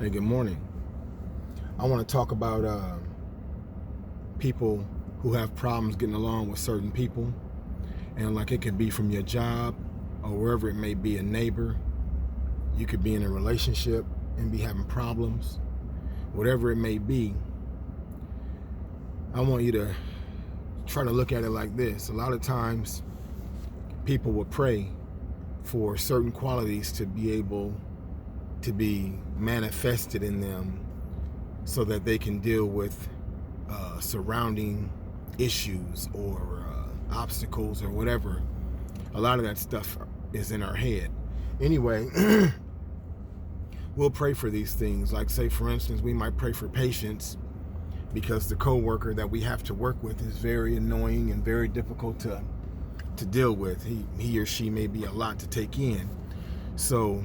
Hey, good morning. I want to talk about people who have problems getting along with certain people. And like it could be from your job or wherever it may be, a neighbor. You could be in a relationship and be having problems. Whatever it may be, I want you to try to look at it like this. A lot of times people will pray for certain qualities to be able to be manifested in them so that they can deal with surrounding issues or obstacles or whatever. A lot of that stuff is in our head. Anyway, we'll pray for these things. Like, say, for instance, we might pray for patience because the coworker that we have to work with is very annoying and very difficult to deal with. He or she may be a lot to take in. So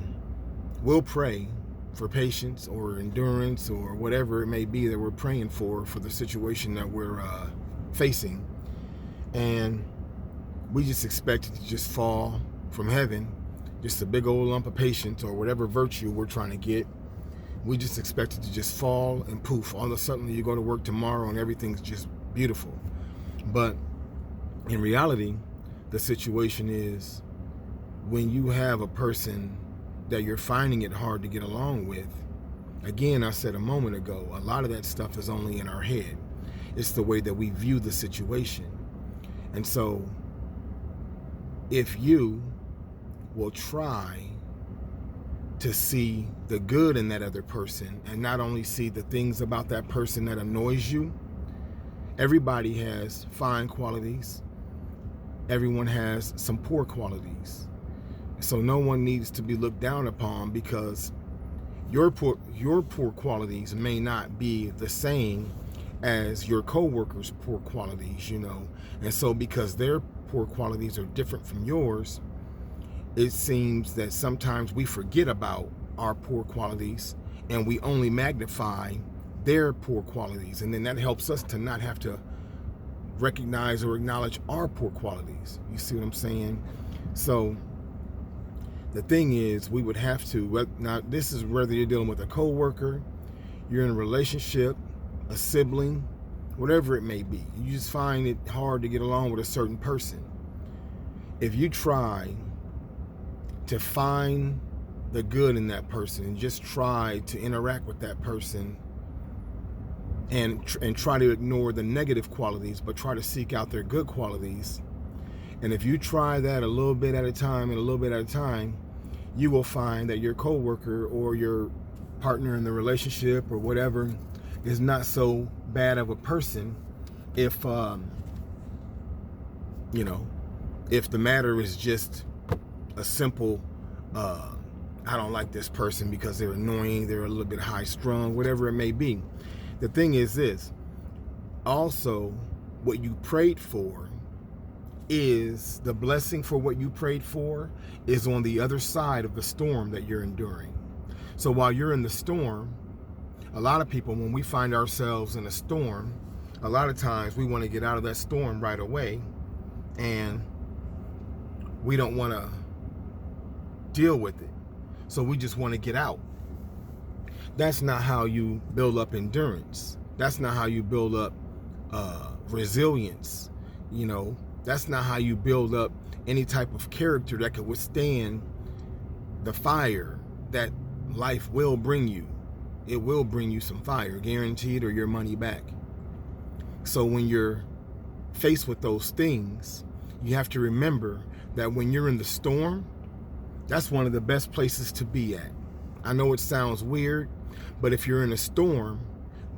we'll pray for patience or endurance or whatever it may be that we're praying for the situation that we're facing. And we just expect it to just fall from heaven, just a big old lump of patience or whatever virtue we're trying to get. We just expect it to just fall and poof. All of a sudden you go to work tomorrow and everything's just beautiful. But in reality, the situation is when you have a person that you're finding it hard to get along with, again, I said a moment ago, a lot of that stuff is only in our head. It's the way that we view the situation. And so if you will try to see the good in that other person and not only see the things about that person that annoys you, everybody has fine qualities. Everyone has some poor qualities. So no one needs to be looked down upon because your poor qualities may not be the same as your coworkers' poor qualities, And so because their poor qualities are different from yours, it seems that sometimes we forget about our poor qualities and we only magnify their poor qualities. And then that helps us to not have to recognize or acknowledge our poor qualities. You see what I'm saying? So the thing is, we would have to, now this is whether you're dealing with a coworker, you're in a relationship, a sibling, whatever it may be. You just find it hard to get along with a certain person. If you try to find the good in that person and just try to interact with that person and try to ignore the negative qualities, but try to seek out their good qualities. And if you try that a little bit at a time and a little bit at a time, you will find that your coworker or your partner in the relationship or whatever is not so bad of a person if, if the matter is just a simple, I don't like this person because they're annoying, they're a little bit high strung, whatever it may be. The thing is this, also what you prayed for is the blessing for what you prayed for is on the other side of the storm that you're enduring. So while you're in the storm, a lot of people, when we find ourselves in a storm, a lot of times we want to get out of that storm right away and we don't want to deal with it. So we just want to get out. That's not how you build up endurance. That's not how you build up resilience. That's not how you build up any type of character that could withstand the fire that life will bring you. It will bring you some fire, guaranteed, or your money back. So when you're faced with those things, you have to remember that when you're in the storm, that's one of the best places to be at. I know it sounds weird, but if you're in a storm,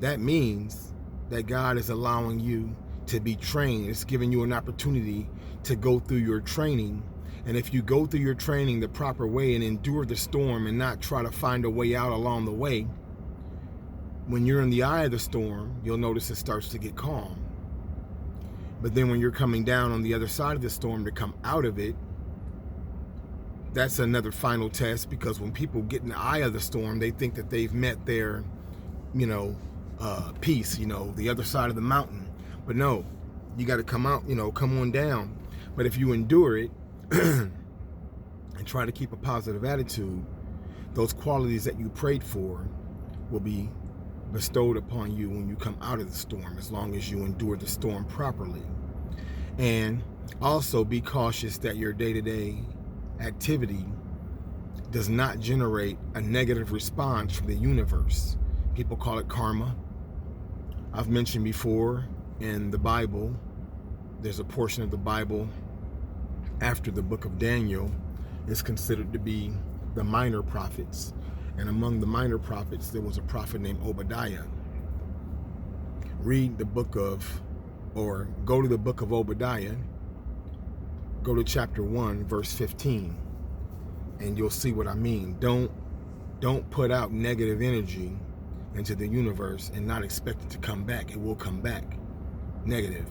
that means that God is allowing you to be trained. It's giving you an opportunity to go through your training. And if you go through your training the proper way and endure the storm and not try to find a way out along the way, when you're in the eye of the storm, you'll notice it starts to get calm. But then when you're coming down on the other side of the storm to come out of it, that's another final test, because when people get in the eye of the storm, they think that they've met their, peace, the other side of the mountain. But no, you got to come out, come on down. But if you endure it and try to keep a positive attitude, those qualities that you prayed for will be bestowed upon you when you come out of the storm, as long as you endure the storm properly. And also be cautious that your day-to-day activity does not generate a negative response from the universe. People call it karma. I've mentioned before, in the Bible, there's a portion of the Bible after the book of Daniel is considered to be the minor prophets. And among the minor prophets, there was a prophet named Obadiah. Read the book of, or go to the book of Obadiah, go to chapter 1, verse 15, and you'll see what I mean. Don't put out negative energy into the universe and not expect it to come back. It will come back negative.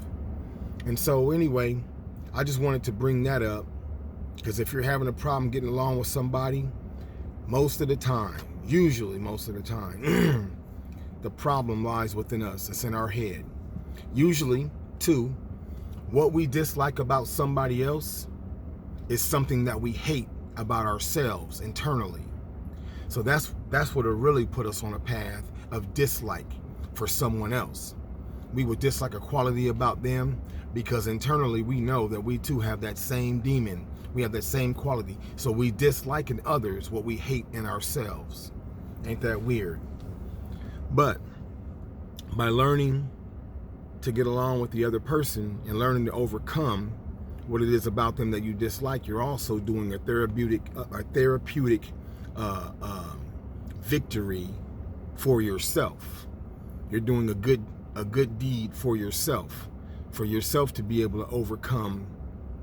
And so anyway, I just wanted to bring that up, because if you're having a problem getting along with somebody, most of the time, usually most of the time, the problem lies within us. It's in our head. Usually, too, what we dislike about somebody else is something that we hate about ourselves internally. So that's what will really put us on a path of dislike for someone else. We would dislike a quality about them because internally we know that we too have that same demon. We have that same quality. So we dislike in others what we hate in ourselves. Ain't that weird? But by learning to get along with the other person and learning to overcome what it is about them that you dislike, you're also doing a therapeutic victory for yourself. You're doing a good deed for yourself to be able to overcome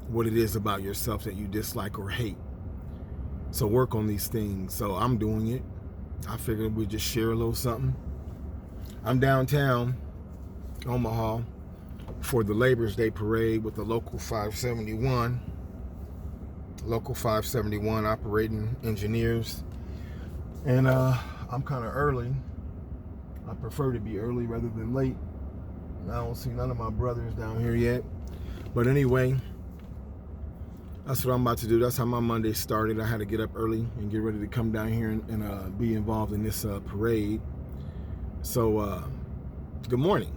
what it is about yourself that you dislike or hate. So work on these things. So I'm doing it. I figured we'd just share a little something. I'm downtown Omaha for the Labor's Day parade with the local 571 operating engineers. And I'm kind of early. I prefer to be early rather than late. I don't see none of my brothers down here yet. But anyway, that's what I'm about to do. That's how my Monday started. I had to get up early and get ready to come down here and be involved in this parade. So, good morning.